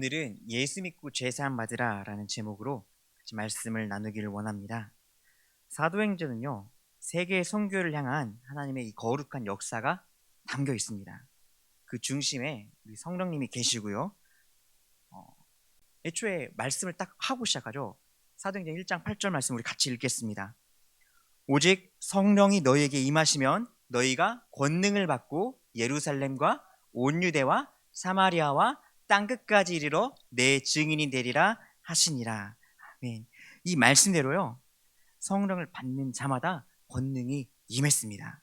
오늘은 예수 믿고 죄사함 받으라 라는 제목으로 같이 말씀을 나누기를 원합니다. 사도행전은요, 세계 선교를 향한 하나님의 이 거룩한 역사가 담겨 있습니다. 그 중심에 우리 성령님이 계시고요. 애초에 말씀을 딱 하고 시작하죠. 사도행전 1장 8절 말씀 우리 같이 읽겠습니다. 오직 성령이 너희에게 임하시면 너희가 권능을 받고 예루살렘과 온 유대와 사마리아와 땅끝까지 이르러 내 증인이 되리라 하시니라. 아멘. 이 말씀대로요, 성령을 받는 자마다 권능이 임했습니다.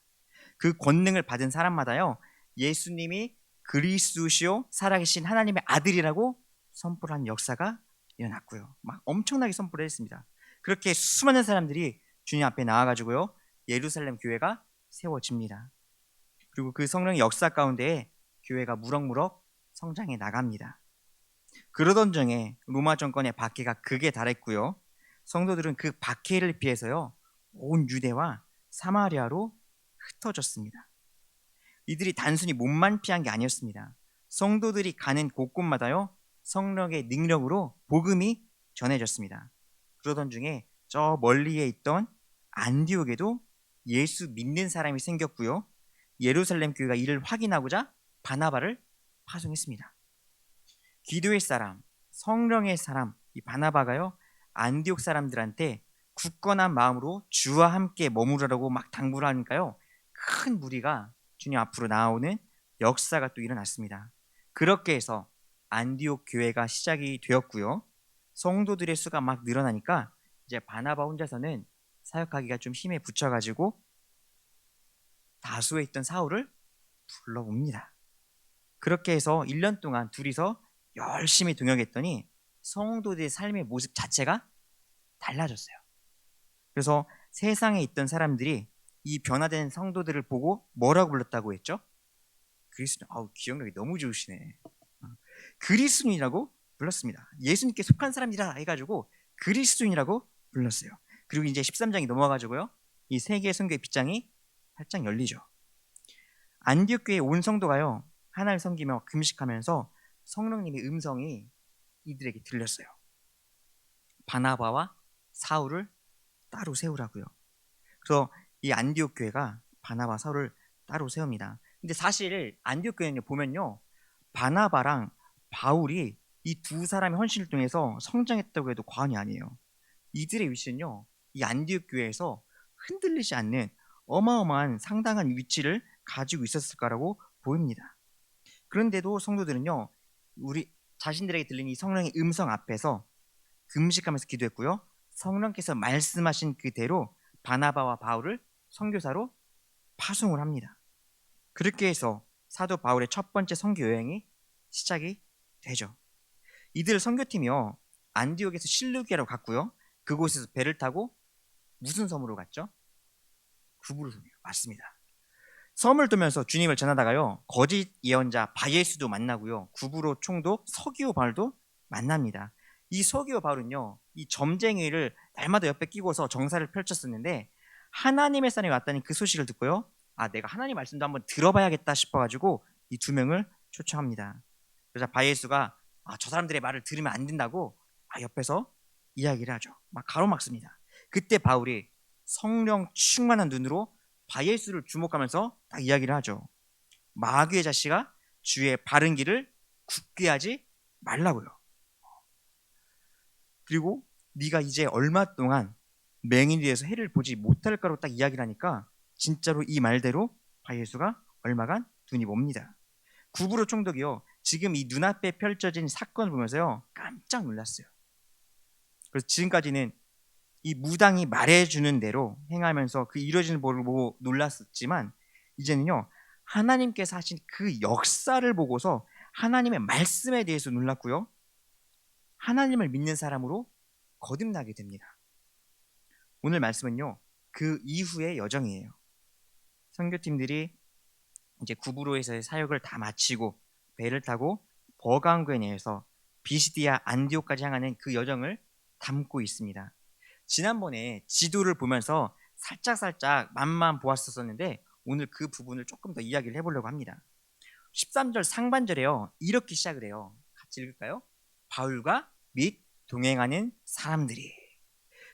그 권능을 받은 사람마다요, 예수님이 그리스도시요 살아계신 하나님의 아들이라고 선포를 한 역사가 일어났고요. 막 엄청나게 선포를 했습니다. 그렇게 수많은 사람들이 주님 앞에 나와가지고요, 예루살렘 교회가 세워집니다. 그리고 그 성령의 역사 가운데에 교회가 무럭무럭 성장해 나갑니다. 그러던 중에 로마 정권의 박해가 극에 달했고요, 성도들은 그 박해를 피해서요, 온 유대와 사마리아로 흩어졌습니다. 이들이 단순히 몸만 피한 게 아니었습니다. 성도들이 가는 곳곳마다요, 성령의 능력으로 복음이 전해졌습니다. 그러던 중에 저 멀리에 있던 안디옥에도 예수 믿는 사람이 생겼고요, 예루살렘 교회가 이를 확인하고자 바나바를 파송했습니다. 기도의 사람, 성령의 사람, 이 바나바가요, 안디옥 사람들한테 굳건한 마음으로 주와 함께 머무르라고 막 당부를 하니까요, 큰 무리가 주님 앞으로 나오는 역사가 또 일어났습니다. 그렇게 해서 안디옥 교회가 시작이 되었고요, 성도들의 수가 막 늘어나니까 이제 바나바 혼자서는 사역하기가 좀 힘에 붙여가지고 다수에 있던 사울을 불러옵니다. 그렇게 해서 1년 동안 둘이서 열심히 동역했더니 성도들의 삶의 모습 자체가 달라졌어요. 그래서 세상에 있던 사람들이 이 변화된 성도들을 보고 뭐라고 불렀다고 했죠? 그리스도. 기억력이 너무 좋으시네. 그리스도인이라고 불렀습니다. 예수님께 속한 사람이라 해가지고 그리스도인이라고 불렀어요. 그리고 이제 13장이 넘어가지고요, 이 세계 선교의 빗장이 활짝 열리죠. 안디옥 교회 온 성도가요, 하나님을 섬기며 금식하면서 성령님의 음성이 이들에게 들렸어요. 바나바와 사울을 따로 세우라고요. 그래서 이 안디옥 교회가 바나바, 사울을 따로 세웁니다. 근데 사실 안디옥 교회는 보면요, 바나바랑 바울이 이 두 사람의 헌신을 통해서 성장했다고 해도 과언이 아니에요. 이들의 위치는요, 이 안디옥 교회에서 흔들리지 않는 어마어마한 상당한 위치를 가지고 있었을 거라고 보입니다. 그런데도 성도들은요, 우리 자신들에게 들린 이 성령의 음성 앞에서 금식하면서 기도했고요, 성령께서 말씀하신 그대로 바나바와 바울을 선교사로 파송을 합니다. 그렇게 해서 사도 바울의 첫 번째 선교 여행이 시작이 되죠. 이들 선교팀이요, 안디옥에서 실루기아로 갔고요, 그곳에서 배를 타고 무슨 섬으로 갔죠? 구브로 섬이요. 맞습니다. 섬을 돌면서 주님을 전하다가요, 거짓 예언자 바예수도 만나고요, 구브로 총독 서기오 바울도 만납니다. 이 서기오 바울은요, 이 점쟁이를 날마다 옆에 끼고서 정사를 펼쳤었는데 하나님의 산에 왔다는 그 소식을 듣고요, 내가 하나님 말씀도 한번 들어봐야겠다 싶어가지고 이 두 명을 초청합니다. 그래서 바예수가 저 사람들의 말을 들으면 안 된다고 옆에서 이야기를 하죠. 막 가로막습니다. 그때 바울이 성령 충만한 눈으로 바예수를 주목하면서 딱 이야기를 하죠. 마귀의 자식아, 주의 바른 길을 굳게 하지 말라고요. 그리고 네가 이제 얼마 동안 맹인이 돼서 해를 보지 못할 거라고 딱 이야기를 하니까 진짜로 이 말대로 바예수가 얼마간 눈이 멉니다. 구브로 총독이요, 지금 이 눈앞에 펼쳐진 사건을 보면서요, 깜짝 놀랐어요. 그래서 지금까지는 이 무당이 말해주는 대로 행하면서 그 이루어지는 법을 보고 놀랐었지만, 이제는요, 하나님께서 하신 그 역사를 보고서 하나님의 말씀에 대해서 놀랐고요, 하나님을 믿는 사람으로 거듭나게 됩니다. 오늘 말씀은요, 그 이후의 여정이에요. 선교팀들이 이제 구브로에서의 사역을 다 마치고 배를 타고 버가운교에 내에서 비시디아 안디옥까지 향하는 그 여정을 담고 있습니다. 지난번에 지도를 보면서 살짝살짝 맛만 보았었는데 오늘 그 부분을 조금 더 이야기를 해보려고 합니다. 13절 상반절에요, 이렇게 시작을 해요. 같이 읽을까요? 바울과 및 동행하는 사람들이.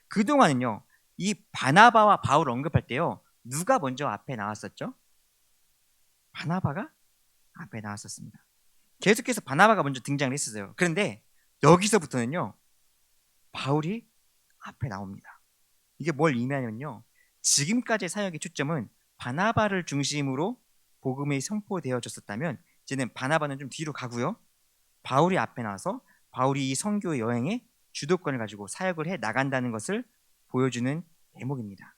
그동안은요, 이 바나바와 바울 언급할 때요, 누가 먼저 앞에 나왔었죠? 바나바가 앞에 나왔었습니다. 계속해서 바나바가 먼저 등장을 했었어요. 그런데 여기서부터는요, 바울이 앞에 나옵니다. 이게 뭘 의미하냐면요, 지금까지의 사역의 초점은 바나바를 중심으로 복음이 선포되어졌었다면 이제는 바나바는 좀 뒤로 가고요, 바울이 앞에 나와서 바울이 이 선교 여행의 주도권을 가지고 사역을 해 나간다는 것을 보여주는 대목입니다.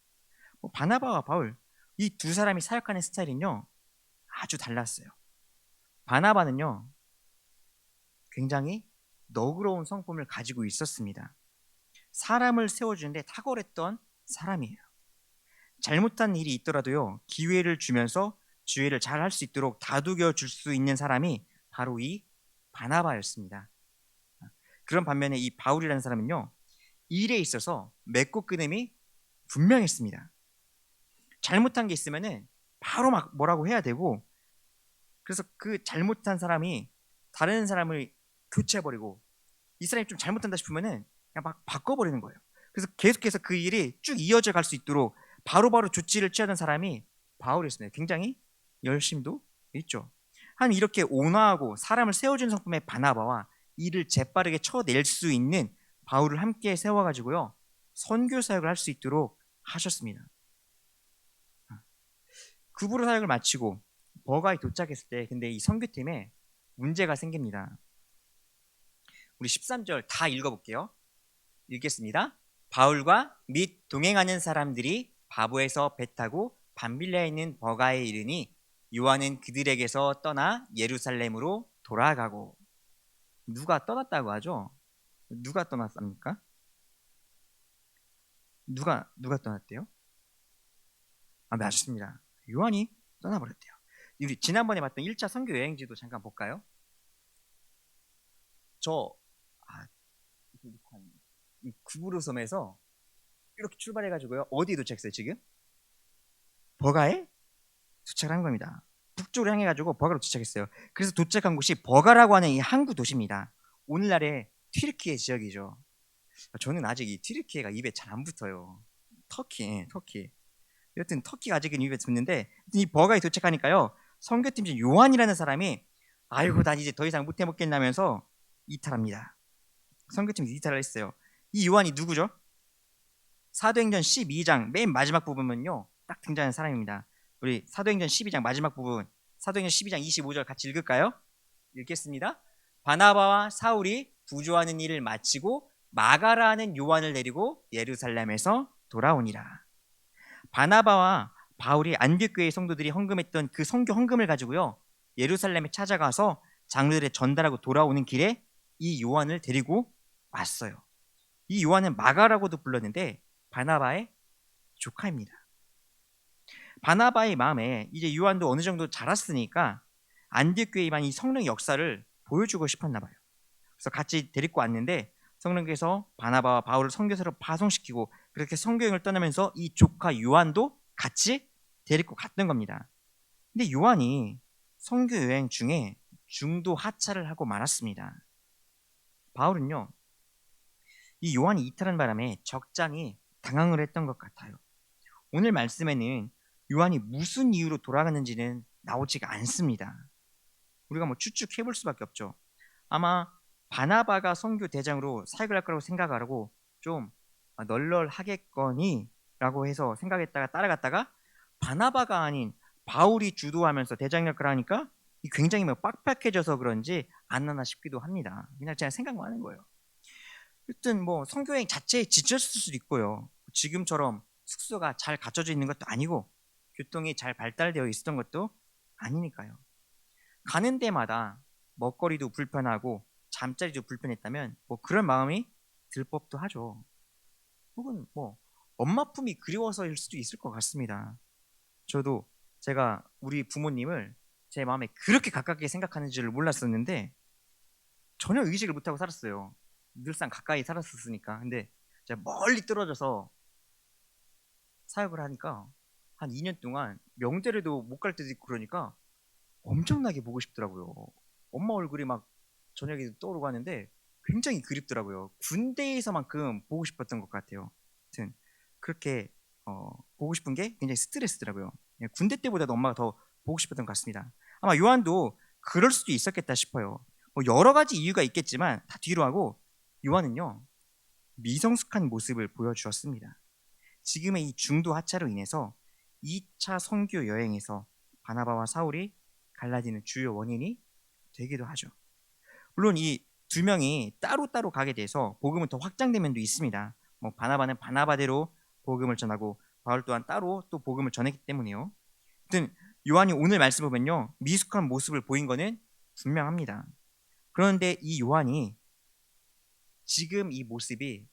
바나바와 바울, 이 두 사람이 사역하는 스타일은요, 아주 달랐어요. 바나바는요, 굉장히 너그러운 성품을 가지고 있었습니다. 사람을 세워주는데 탁월했던 사람이에요. 잘못한 일이 있더라도요, 기회를 주면서 주의를 잘 할 수 있도록 다독여 줄 수 있는 사람이 바로 이 바나바였습니다. 그런 반면에 이 바울이라는 사람은요, 일에 있어서 맺고 끊음이 분명했습니다. 잘못한 게 있으면은 바로 막 뭐라고 해야 되고, 그래서 그 잘못한 사람이 다른 사람을 교체해버리고, 이 사람이 좀 잘못한다 싶으면은 그냥 막 바꿔버리는 거예요. 그래서 계속해서 그 일이 쭉 이어져 갈 수 있도록 바로바로 조치를 취하던 사람이 바울이었습니다. 굉장히 열심도 있죠. 한 이렇게 온화하고 사람을 세워주는 성품의 바나바와 일을 재빠르게 쳐낼 수 있는 바울을 함께 세워가지고요, 선교 사역을 할 수 있도록 하셨습니다. 구부로 사역을 마치고 버가에 도착했을 때 근데 이 선교팀에 문제가 생깁니다. 우리 13절 다 읽어볼게요. 읽겠습니다. 바울과 및 동행하는 사람들이 바보에서 배 타고 밤빌라에 있는 버가에 이르니 요한은 그들에게서 떠나 예루살렘으로 돌아가고. 누가 떠났다고 하죠? 누가 떠났습니까? 누가 떠났대요? 맞습니다. 요한이 떠나버렸대요. 우리 지난번에 봤던 1차 선교 여행지도 잠깐 볼까요? 이 구부로 섬에서 이렇게 출발해가지고요, 어디에 도착했어요 지금? 버가에 도착한 겁니다. 북쪽으로 향해가지고 버가로 도착했어요. 그래서 도착한 곳이 버가라고 하는 이 항구 도시입니다. 오늘날의 튀르키예 지역이죠. 저는 아직 이 튀르키예가 입에 잘 안 붙어요. 터키. 여튼 터키가 아직은 입에 붙는데, 이 버가에 도착하니까요, 선교팀장 요한이라는 사람이 아이고 난 이제 더 이상 못해 먹겠나면서 이탈합니다. 선교팀이 이탈을 했어요. 이 요한이 누구죠? 사도행전 12장 맨 마지막 부분은요, 딱 등장하는 사람입니다. 우리 사도행전 12장 마지막 부분, 사도행전 12장 25절 같이 읽을까요? 읽겠습니다. 바나바와 사울이 부조하는 일을 마치고 마가라는 요한을 데리고 예루살렘에서 돌아오니라. 바나바와 바울이 안디옥교회 성도들이 헌금했던 그 선교 헌금을 가지고요, 예루살렘에 찾아가서 장로들에 전달하고 돌아오는 길에 이 요한을 데리고 왔어요. 이 요한은 마가라고도 불렀는데 바나바의 조카입니다. 바나바의 마음에 이제 요한도 어느 정도 자랐으니까 안디옥교회에 이 성령의 역사를 보여주고 싶었나 봐요. 그래서 같이 데리고 왔는데 성령께서 바나바와 바울을 선교사로 파송시키고 그렇게 선교여행을 떠나면서 이 조카 요한도 같이 데리고 갔던 겁니다. 근데 요한이 선교여행 중에 중도 하차를 하고 말았습니다. 바울은요, 이 요한이 이탈한 바람에 적잖이 당황을 했던 것 같아요. 오늘 말씀에는 요한이 무슨 이유로 돌아갔는지는 나오지가 않습니다. 우리가 뭐 추측해 볼 수밖에 없죠. 아마 바나바가 선교 대장으로 사역을 할 거라고 생각하고 좀 널널하겠거니 라고 해서 생각했다가 따라갔다가 바나바가 아닌 바울이 주도하면서 대장일 거라니까 굉장히 빡빡해져서 그런지 안 나나 싶기도 합니다. 그냥 제가 생각만 하는 거예요. 여튼 뭐 선교여행 자체에 지쳤을 수도 있고요, 지금처럼 숙소가 잘 갖춰져 있는 것도 아니고 교통이 잘 발달되어 있었던 것도 아니니까요. 가는 데마다 먹거리도 불편하고 잠자리도 불편했다면 뭐 그런 마음이 들 법도 하죠. 혹은 뭐 엄마 품이 그리워서일 수도 있을 것 같습니다. 저도 제가 우리 부모님을 제 마음에 그렇게 가깝게 생각하는 줄을 몰랐었는데 전혀 의식을 못하고 살았어요. 늘상 가까이 살았었으니까. 근데 제가 멀리 떨어져서 사역을 하니까 한 2년 동안 명절에도 못 갈 때도 있고 그러니까 엄청나게 보고 싶더라고요. 엄마 얼굴이 막 저녁에 떠오르고 하는데 굉장히 그립더라고요. 군대에서만큼 보고 싶었던 것 같아요. 하여튼 그렇게 보고 싶은 게 굉장히 스트레스더라고요. 예, 군대 때보다도 엄마가 더 보고 싶었던 것 같습니다. 아마 요한도 그럴 수도 있었겠다 싶어요. 뭐 여러 가지 이유가 있겠지만 다 뒤로 하고 요한은요 미성숙한 모습을 보여주었습니다. 지금의 이 중도 하차로 인해서 2차 선교 여행에서 바나바와 사울이 갈라지는 주요 원인이 되기도 하죠. 물론 이 두 명이 따로따로 가게 돼서 복음은 더 확장된 면도 있습니다. 뭐 바나바는 바나바대로 복음을 전하고 바울 또한 따로 또 복음을 전했기 때문에요. 하여튼 요한이 오늘 말씀 보면요 미숙한 모습을 보인 거는 분명합니다. 그런데 이 요한이 지금 이 모습이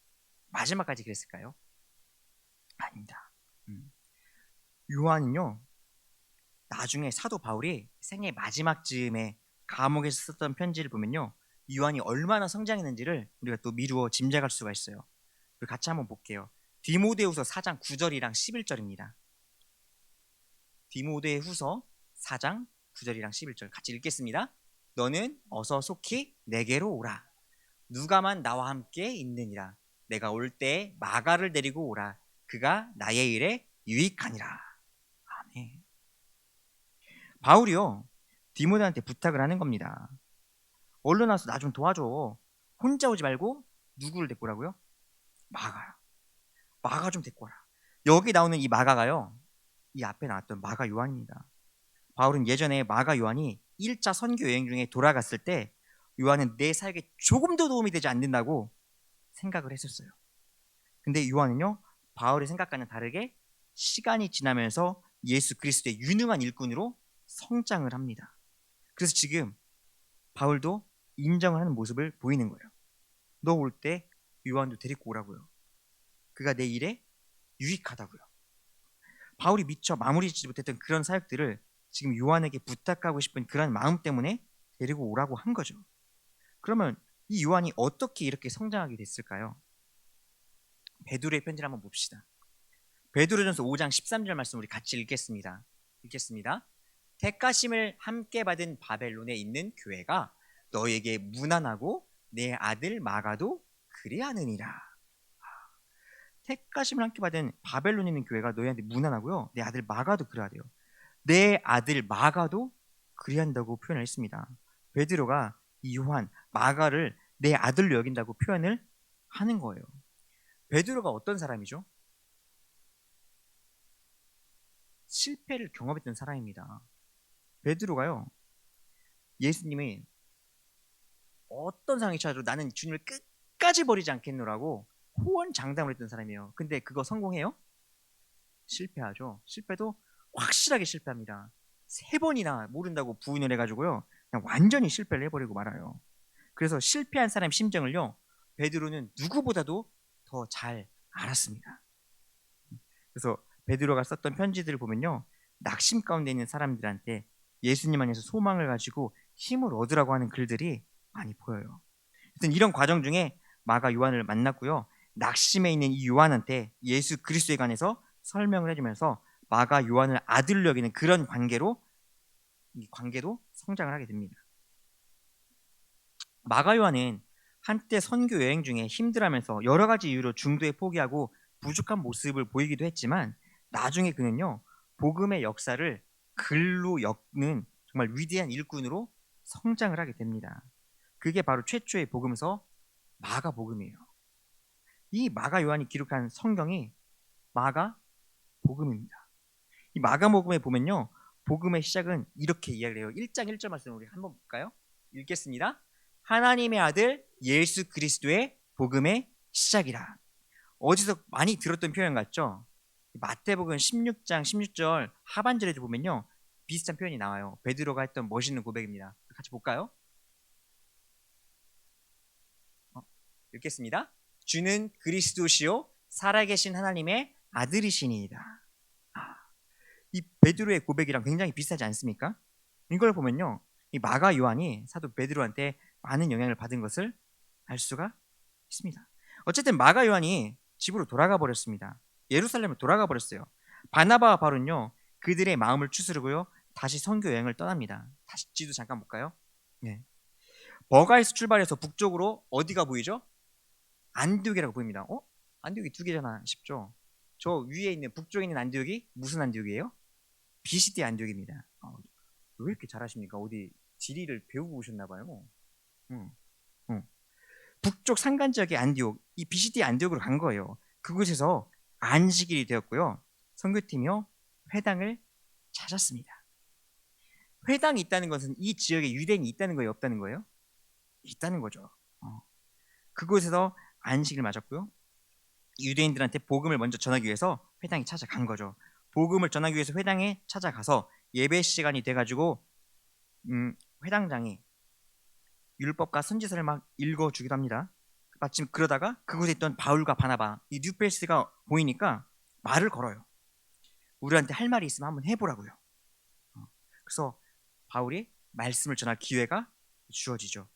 마지막까지 그랬을까요? 아닙니다. 요한은요 나중에 사도 바울이 생애 마지막 즈음에 감옥에서 썼던 편지를 보면요 요한이 얼마나 성장했는지를 우리가 또 미루어 짐작할 수가 있어요. 같이 한번 볼게요. 디모데후서 4장 9절이랑 11절입니다. 디모데후서 4장 9절이랑 11절 같이 읽겠습니다. 너는 어서 속히 내게로 오라. 누가만 나와 함께 있느니라. 내가 올 때 마가를 데리고 오라. 그가 나의 일에 유익하니라. 아멘. 바울이요 디모데한테 부탁을 하는 겁니다. 얼른 와서 나 좀 도와줘. 혼자 오지 말고 누구를 데리고 오라고요? 마가요. 마가 좀 데리고 와라. 여기 나오는 이 마가가요 이 앞에 나왔던 마가 요한입니다. 바울은 예전에 마가 요한이 1차 선교 여행 중에 돌아갔을 때 요한은 내 사역에 조금도 도움이 되지 않는다고 생각을 했었어요. 근데 요한은요 바울의 생각과는 다르게 시간이 지나면서 예수 그리스도의 유능한 일꾼으로 성장을 합니다. 그래서 지금 바울도 인정을 하는 모습을 보이는 거예요. 너 올 때 요한도 데리고 오라고요. 그가 내 일에 유익하다고요. 바울이 미처 마무리지지 못했던 그런 사역들을 지금 요한에게 부탁하고 싶은 그런 마음 때문에 데리고 오라고 한 거죠. 그러면 이 요한이 어떻게 이렇게 성장하게 됐을까요? 베드로의 편지를 한번 봅시다. 베드로전서 5장 13절 말씀 우리 같이 읽겠습니다. 택하심을 함께 받은 바벨론에 있는 교회가 너에게 무난하고 내 아들 마가도 그리하느니라. 택하심을 함께 받은 바벨론에 있는 교회가 너희한테 무난하고요. 내 아들 마가도 그래야돼요. 내 아들 마가도 그리한다고 표현을 했습니다. 베드로가 이 요한 마가를 내 아들로 여긴다고 표현을 하는 거예요. 베드로가 어떤 사람이죠? 실패를 경험했던 사람입니다. 베드로가요 예수님이 어떤 상황이 찾아도 나는 주님을 끝까지 버리지 않겠노라고 호언장담을 했던 사람이에요. 근데 그거 성공해요? 실패하죠. 실패도 확실하게 실패합니다. 3번이나 모른다고 부인을 해가지고요 그냥 완전히 실패를 해버리고 말아요. 그래서 실패한 사람 심정을요 베드로는 누구보다도 더 잘 알았습니다. 그래서 베드로가 썼던 편지들을 보면요 낙심 가운데 있는 사람들한테 예수님 안에서 소망을 가지고 힘을 얻으라고 하는 글들이 많이 보여요. 하여튼 이런 과정 중에 마가 요한을 만났고요 낙심에 있는 이 요한한테 예수 그리스도에 관해서 설명을 해주면서 마가 요한을 아들로 여기는 그런 관계로 이 관계도 성장을 하게 됩니다. 마가 요한은 한때 선교 여행 중에 힘들어하면서 여러 가지 이유로 중도에 포기하고 부족한 모습을 보이기도 했지만 나중에 그는요 복음의 역사를 글로 엮는 정말 위대한 일꾼으로 성장을 하게 됩니다. 그게 바로 최초의 복음서 마가복음이에요. 이 마가 요한이 기록한 성경이 마가복음입니다. 이 마가복음에 보면요 복음의 시작은 이렇게 이야기를 해요. 1장 1절 말씀 우리 한번 볼까요? 읽겠습니다. 하나님의 아들 예수 그리스도의 복음의 시작이라. 어디서 많이 들었던 표현 같죠? 마태복음 16장 16절 하반절에도 보면요 비슷한 표현이 나와요. 베드로가 했던 멋있는 고백입니다. 같이 볼까요? 읽겠습니다. 주는 그리스도시요 살아계신 하나님의 아들이시니이다. 이 베드로의 고백이랑 굉장히 비슷하지 않습니까? 이걸 보면요 이 마가 요한이 사도 베드로한테 많은 영향을 받은 것을 알 수가 있습니다. 어쨌든 마가 요한이 집으로 돌아가 버렸습니다. 예루살렘으로 돌아가 버렸어요. 바나바와 바울은요 그들의 마음을 추스르고요 다시 선교 여행을 떠납니다. 다시 지도 잠깐 볼까요? 네. 버가에서 출발해서 북쪽으로 어디가 보이죠? 안디옥이라고 보입니다. 안디옥이 두 개잖아 싶죠? 저 위에 있는 북쪽에 있는 안디옥이 무슨 안디옥이에요? 비시디 안디옥입니다. 왜 이렇게 잘하십니까? 어디 지리를 배우고 오셨나 봐요. 응, 응. 북쪽 산간 지역의 안디옥, 이 비시디 안디옥으로 간 거예요. 그곳에서 안식일이 되었고요. 선교팀이요 회당을 찾았습니다. 회당이 있다는 것은 이 지역에 유대인이 있다는 거예요, 없다는 거예요? 있다는 거죠. 그곳에서 안식을 맞았고요. 유대인들한테 복음을 먼저 전하기 위해서 회당에 찾아간 거죠. 복음을 전하기 위해서 회당에 찾아가서 예배 시간이 돼가지고 회당장이 율법과 선지서를 막 읽어주기도 합니다. 마침 그러다가 그곳에 있던 바울과 바나바, 이 뉴페이스가 보이니까 말을 걸어요. 우리한테 할 말이 있으면 한번 해보라고요. 그래서 바울이 말씀을 전할 기회가 주어지죠.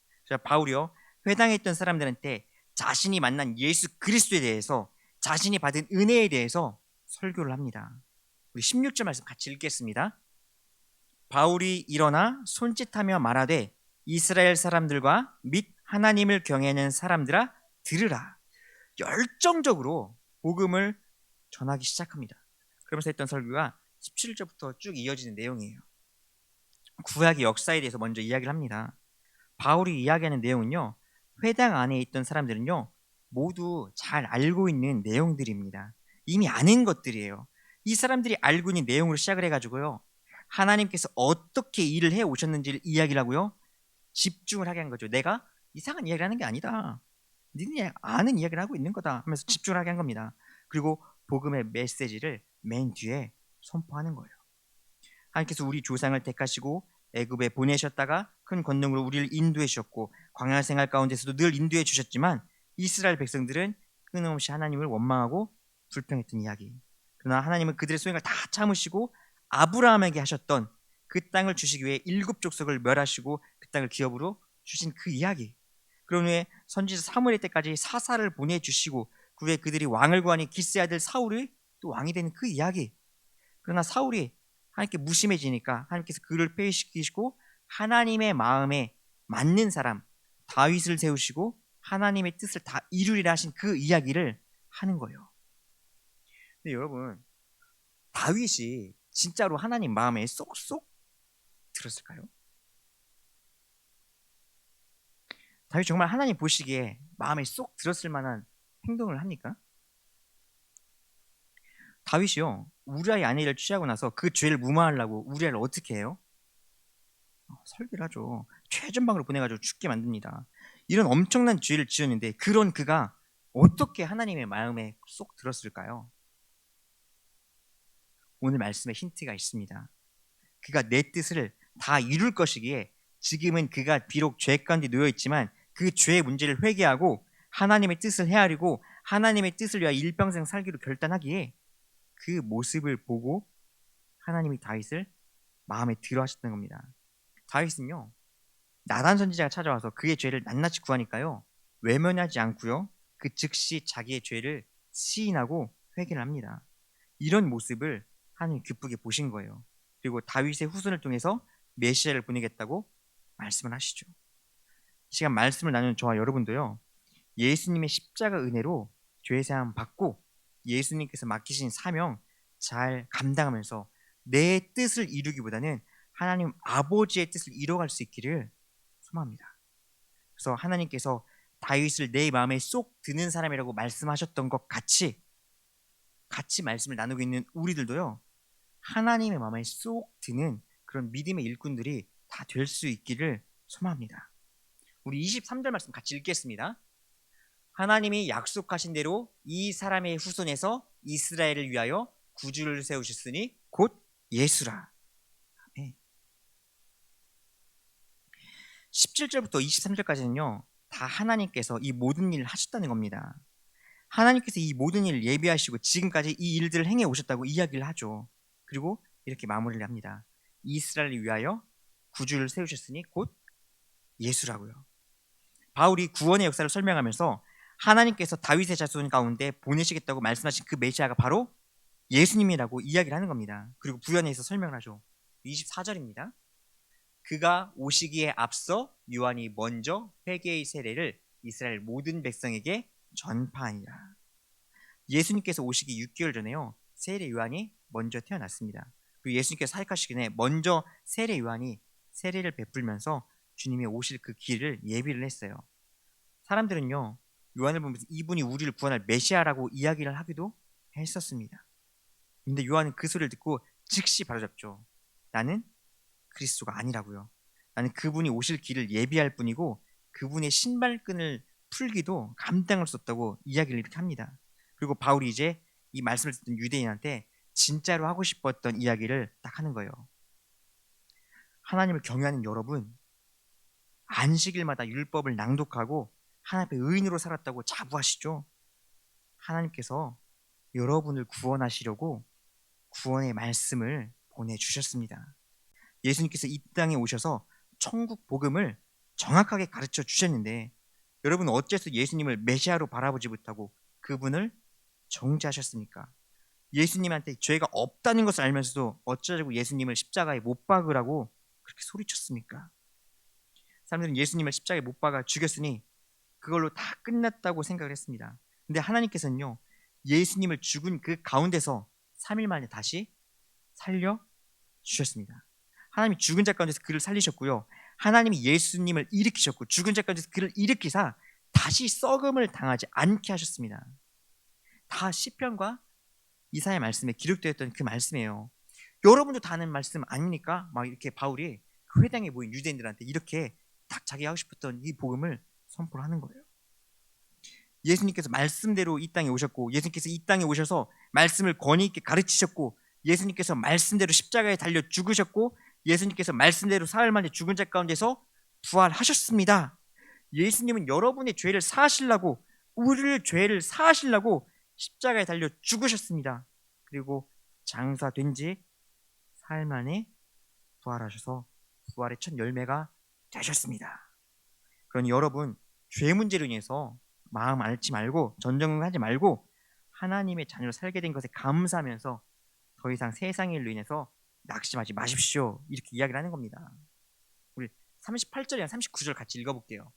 바울이요 회당에 있던 사람들한테 자신이 만난 예수 그리스도에 대해서, 자신이 받은 은혜에 대해서 설교를 합니다. 우리 16절 말씀 같이 읽겠습니다. 바울이 일어나 손짓하며 말하되 이스라엘 사람들과 및 하나님을 경외하는 사람들아 들으라. 열정적으로 복음을 전하기 시작합니다. 그러면서 했던 설교가 17절부터 쭉 이어지는 내용이에요. 구약의 역사에 대해서 먼저 이야기를 합니다. 바울이 이야기하는 내용은요, 회당 안에 있던 사람들은요 모두 잘 알고 있는 내용들입니다. 이미 아는 것들이에요. 이 사람들이 알고 있는 내용으로 시작을 해가지고요, 하나님께서 어떻게 일을 해 오셨는지를 이야기를 하고요, 집중을 하게 한 거죠. 내가 이상한 이야기를 하는 게 아니다, 니네 아는 이야기를 하고 있는 거다 하면서 집중을 하게 한 겁니다. 그리고 복음의 메시지를 맨 뒤에 선포하는 거예요. 하나님께서 우리 조상을 택하시고 애굽에 보내셨다가 큰 권능으로 우리를 인도해 주셨고 광야 생활 가운데서도 늘 인도해 주셨지만 이스라엘 백성들은 끊임없이 하나님을 원망하고 불평했던 이야기. 그러나 하나님은 그들의 소행을 다 참으시고 아브라함에게 하셨던 그 땅을 주시기 위해 7 족속을 멸하시고 그 땅을 기업으로 주신 그 이야기. 그런 후에 선지자 사무엘 때까지 사사를 보내주시고 그 후에 그들이 왕을 구하니 기스의 아들 사울이 또 왕이 되는 그 이야기. 그러나 사울이 하나님께 무심해지니까 하나님께서 그를 폐위시키시고 하나님의 마음에 맞는 사람 다윗을 세우시고 하나님의 뜻을 다 이루리라 하신 그 이야기를 하는 거예요. 근데 여러분, 다윗이 진짜로 하나님 마음에 쏙쏙 들었을까요? 다윗 정말 하나님 보시기에 마음에 쏙 들었을 만한 행동을 합니까? 다윗이요 우리아의 아내를 취하고 나서 그 죄를 무마하려고 우리아를 어떻게 해요? 설교를 하죠. 최전방으로 보내가지고 죽게 만듭니다. 이런 엄청난 죄를 지었는데 그런 그가 어떻게 하나님의 마음에 쏙 들었을까요? 오늘 말씀에 힌트가 있습니다. 그가 내 뜻을 다 이룰 것이기에 지금은 그가 비록 죄 가운데 놓여있지만 그 죄의 문제를 회개하고 하나님의 뜻을 헤아리고 하나님의 뜻을 위하여 일평생 살기로 결단하기에 그 모습을 보고 하나님이 다윗을 마음에 들어 하셨던 겁니다. 다윗은요 나단 선지자가 찾아와서 그의 죄를 낱낱이 구하니까요 외면하지 않고요 그 즉시 자기의 죄를 시인하고 회개를 합니다. 이런 모습을 하나님이 기쁘게 보신 거예요. 그리고 다윗의 후손을 통해서 메시아를 보내겠다고 말씀을 하시죠. 이 시간 말씀을 나누는 저와 여러분도요 예수님의 십자가 은혜로 죄사함 받고 예수님께서 맡기신 사명 잘 감당하면서 내 뜻을 이루기보다는 하나님 아버지의 뜻을 이뤄갈 수 있기를 소망합니다. 그래서 하나님께서 다윗을 내 마음에 쏙 드는 사람이라고 말씀하셨던 것 같이 말씀을 나누고 있는 우리들도요 하나님의 마음에 쏙 드는 그런 믿음의 일꾼들이 다 될 수 있기를 소망합니다. 우리 23절 말씀 같이 읽겠습니다. 하나님이 약속하신 대로 이 사람의 후손에서 이스라엘을 위하여 구주를 세우셨으니 곧 예수라. 아멘. 17절부터 23절까지는요 다 하나님께서 이 모든 일을 하셨다는 겁니다. 하나님께서 이 모든 일을 예비하시고 지금까지 이 일들을 행해 오셨다고 이야기를 하죠. 그리고 이렇게 마무리를 합니다. 이스라엘을 위하여 구주를 세우셨으니 곧 예수라고요. 바울이 구원의 역사를 설명하면서 하나님께서 다윗의 자손 가운데 보내시겠다고 말씀하신 그 메시아가 바로 예수님이라고 이야기를 하는 겁니다. 그리고 부연해서 설명을 하죠. 24절입니다. 그가 오시기에 앞서 요한이 먼저 회개의 세례를 이스라엘 모든 백성에게 전파하니라. 예수님께서 오시기 6개월 전에요, 세례 요한이 먼저 태어났습니다. 그리고 예수님께서 사역하시기 전에 먼저 세례 요한이 세례를 베풀면서 주님이 오실 그 길을 예비를 했어요. 사람들은요, 요한을 보면서 이분이 우리를 구원할 메시아라고 이야기를 하기도 했었습니다. 근데 요한은 그 소리를 듣고 즉시 바로잡죠. 나는 그리스도가 아니라고요. 나는 그분이 오실 길을 예비할 뿐이고 그분의 신발끈을 풀기도 감당할 수 없다고 이야기를 이렇게 합니다. 그리고 바울이 이제 이 말씀을 듣던 유대인한테 진짜로 하고 싶었던 이야기를 딱 하는 거예요. 하나님을 경외하는 여러분, 안식일마다 율법을 낭독하고 하나님 앞에 의인으로 살았다고 자부하시죠? 하나님께서 여러분을 구원하시려고 구원의 말씀을 보내주셨습니다. 예수님께서 이 땅에 오셔서 천국 복음을 정확하게 가르쳐 주셨는데 여러분 어째서 예수님을 메시아로 바라보지 못하고 그분을 정죄하셨습니까? 예수님한테 죄가 없다는 것을 알면서도 어쩌자고 예수님을 십자가에 못 박으라고 그렇게 소리쳤습니까? 사람들은 예수님을 십자가에 못 박아 죽였으니 그걸로 다 끝났다고 생각을 했습니다. 근데 하나님께서는요, 예수님을 죽은 그 가운데서 3일 만에 다시 살려주셨습니다. 하나님이 죽은 자 가운데서 그를 살리셨고요, 하나님이 예수님을 일으키셨고 죽은 자 가운데서 그를 일으키사 다시 썩음을 당하지 않게 하셨습니다. 다 시편과 이사야 말씀에 기록되어 있던 그 말씀이에요. 여러분도 다 아는 말씀 아닙니까? 막 이렇게 바울이 그 회당에 모인 유대인들한테 이렇게 딱 자기가 하고 싶었던 이 복음을 선포를 하는 거예요. 예수님께서 말씀대로 이 땅에 오셨고 예수님께서 이 땅에 오셔서 말씀을 권위 있게 가르치셨고 예수님께서 말씀대로 십자가에 달려 죽으셨고 예수님께서 말씀대로 사흘 만에 죽은 자 가운데서 부활하셨습니다. 예수님은 여러분의 죄를 사하시려고, 우리를 죄를 사하시려고 십자가에 달려 죽으셨습니다. 그리고 장사된 지 사흘 만에 부활하셔서 부활의 첫 열매가 되셨습니다. 그러니 여러분, 죄 문제로 인해서 마음 앓지 말고 전정하지 말고 하나님의 자녀로 살게 된 것에 감사하면서 더 이상 세상의 일로 인해서 낙심하지 마십시오, 이렇게 이야기를 하는 겁니다. 우리 38절이랑 39절 같이 읽어볼게요.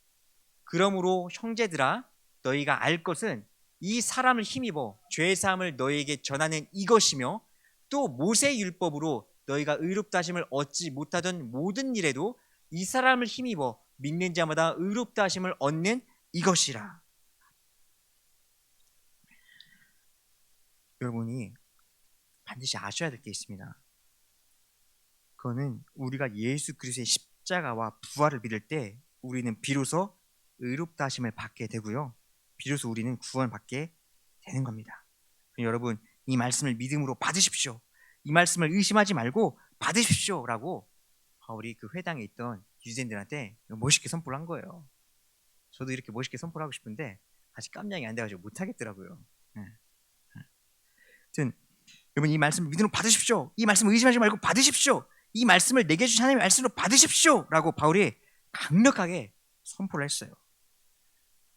그러므로 형제들아, 너희가 알 것은 이 사람을 힘입어 죄사함을 너희에게 전하는 이것이며 또 모세의 율법으로 너희가 의롭다 하심을 얻지 못하던 모든 일에도 이 사람을 힘입어 믿는 자마다 의롭다 하심을 얻는 이것이라. 여러분이 반드시 아셔야 될 게 있습니다. 그거는 우리가 예수 그리스도의 십자가와 부활을 믿을 때 우리는 비로소 의롭다 하심을 받게 되고요, 비로소 우리는 구원받게 되는 겁니다. 여러분, 이 말씀을 믿음으로 받으십시오. 이 말씀을 의심하지 말고 받으십시오 라고 바울이 그 회당에 있던 유대인들한테 멋있게 선포를 한 거예요. 저도 이렇게 멋있게 선포를 하고 싶은데 아직 깜냥이 안 돼가지고 못하겠더라고요. 아무튼 여러분, 이 말씀을 믿음으로 받으십시오. 이 말씀을 의심하지 말고 받으십시오. 이 말씀을 내게 주신 하나님의 말씀으로 받으십시오 라고 바울이 강력하게 선포를 했어요.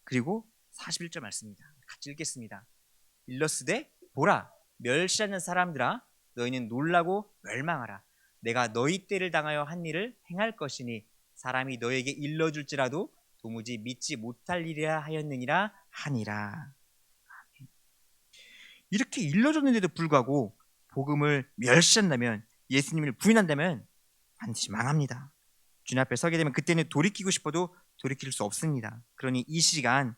그리고 41절 말씀입니다. 같이 읽겠습니다. 일러스되 보라, 멸시하는 사람들아, 너희는 놀라고 멸망하라. 내가 너희 때를 당하여 한 일을 행할 것이니 사람이 너에게 일러줄지라도 도무지 믿지 못할 일이라 하였느니라 하니라. 이렇게 일러줬는데도 불구하고 복음을 멸시한다면, 예수님을 부인한다면 반드시 망합니다. 주님 앞에 서게 되면 그때는 돌이키고 싶어도 돌이킬 수 없습니다. 그러니 이 시간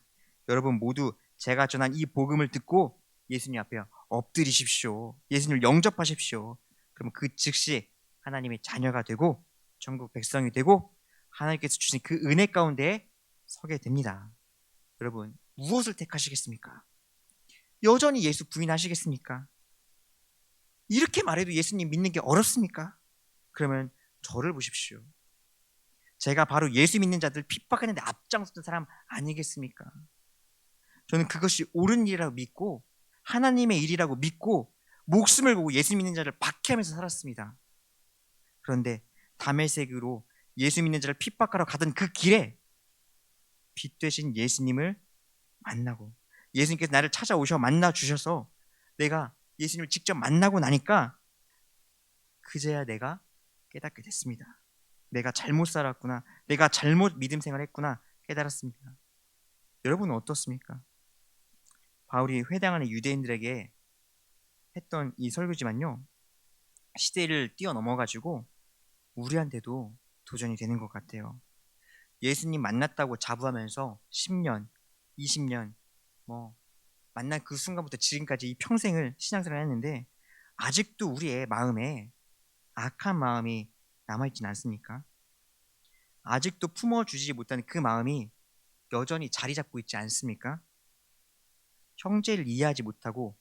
여러분 모두 제가 전한 이 복음을 듣고 예수님 앞에 엎드리십시오. 예수님을 영접하십시오. 그러면 그 즉시 하나님의 자녀가 되고 천국 백성이 되고 하나님께서 주신 그 은혜 가운데 서게 됩니다. 여러분, 무엇을 택하시겠습니까? 여전히 예수 부인하시겠습니까? 이렇게 말해도 예수님 믿는 게 어렵습니까? 그러면 저를 보십시오. 제가 바로 예수 믿는 자들 핍박하는데 앞장섰던 사람 아니겠습니까? 저는 그것이 옳은 일이라고 믿고 하나님의 일이라고 믿고 목숨을 걸고 예수 믿는 자를 박해하면서 살았습니다. 그런데 다메섹으로 예수 믿는 자를 핍박하러 가던 그 길에 빛 되신 예수님을 만나고 예수님께서 나를 찾아오셔 만나 주셔서 내가 예수님을 직접 만나고 나니까 그제야 내가 깨닫게 됐습니다. 내가 잘못 살았구나, 내가 잘못 믿음 생활했구나 깨달았습니다. 여러분은 어떻습니까? 바울이 회당 안의 유대인들에게 했던 이 설교지만요, 시대를 뛰어넘어가지고 우리한테도 도전이 되는 것 같아요. 예수님 만났다고 자부하면서 10년, 20년 뭐 만난 그 순간부터 지금까지 이 평생을 신앙생활을 했는데 아직도 우리의 마음에 악한 마음이 남아있진 않습니까? 아직도 품어주지 못하는 그 마음이 여전히 자리 잡고 있지 않습니까? 형제를 이해하지 못하고,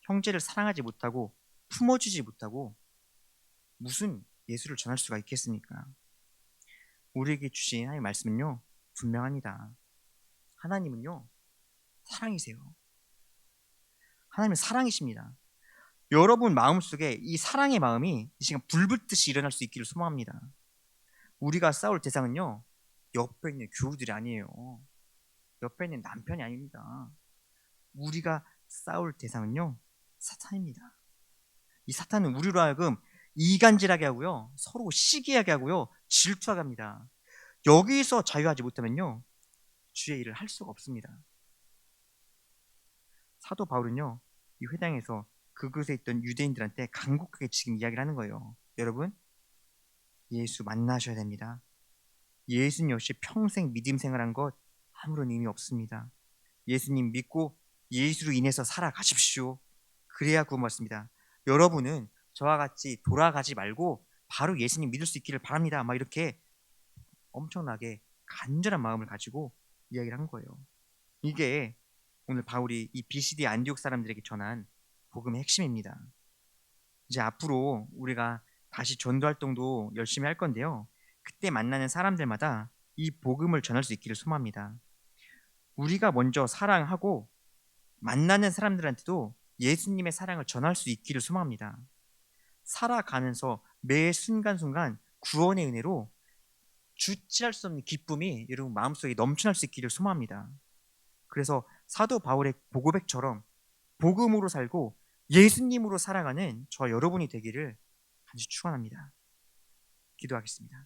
형제를 사랑하지 못하고, 품어주지 못하고 무슨 예수를 전할 수가 있겠습니까? 우리에게 주신 하나님의 말씀은요, 분명합니다. 하나님은요, 사랑이세요. 하나님은 사랑이십니다. 여러분 마음속에 이 사랑의 마음이 이 시간 불붙듯이 일어날 수 있기를 소망합니다. 우리가 싸울 대상은요, 옆에 있는 교우들이 아니에요. 옆에 있는 남편이 아닙니다. 우리가 싸울 대상은요, 사탄입니다. 이 사탄은 우리로 하여금 이간질하게 하고요, 서로 시기하게 하고요, 질투하게 합니다. 여기서 자유하지 못하면요, 주의 일을 할 수가 없습니다. 사도 바울은요, 이 회당에서 그곳에 있던 유대인들한테 간곡하게 지금 이야기를 하는 거예요. 여러분, 예수 만나셔야 됩니다. 예수님 역시 평생 믿음 생활한 것 아무런 의미 없습니다. 예수님 믿고 예수로 인해서 살아가십시오. 그래야 구원받습니다. 여러분은 저와 같이 돌아가지 말고 바로 예수님 믿을 수 있기를 바랍니다. 막 이렇게 엄청나게 간절한 마음을 가지고 이야기를 한 거예요. 이게 오늘 바울이 이 BCD 안디옥 사람들에게 전한 복음의 핵심입니다. 이제 앞으로 우리가 다시 전도 활동도 열심히 할 건데요. 그때 만나는 사람들마다 이 복음을 전할 수 있기를 소망합니다. 우리가 먼저 사랑하고 만나는 사람들한테도 예수님의 사랑을 전할 수 있기를 소망합니다. 살아가면서 매 순간순간 구원의 은혜로 주체할 수 없는 기쁨이 여러분 마음속에 넘쳐날 수 있기를 소망합니다. 그래서 사도 바울의 보고백처럼 복음으로 살고 예수님으로 살아가는 저와 여러분이 되기를 간절히 축원합니다. 기도하겠습니다.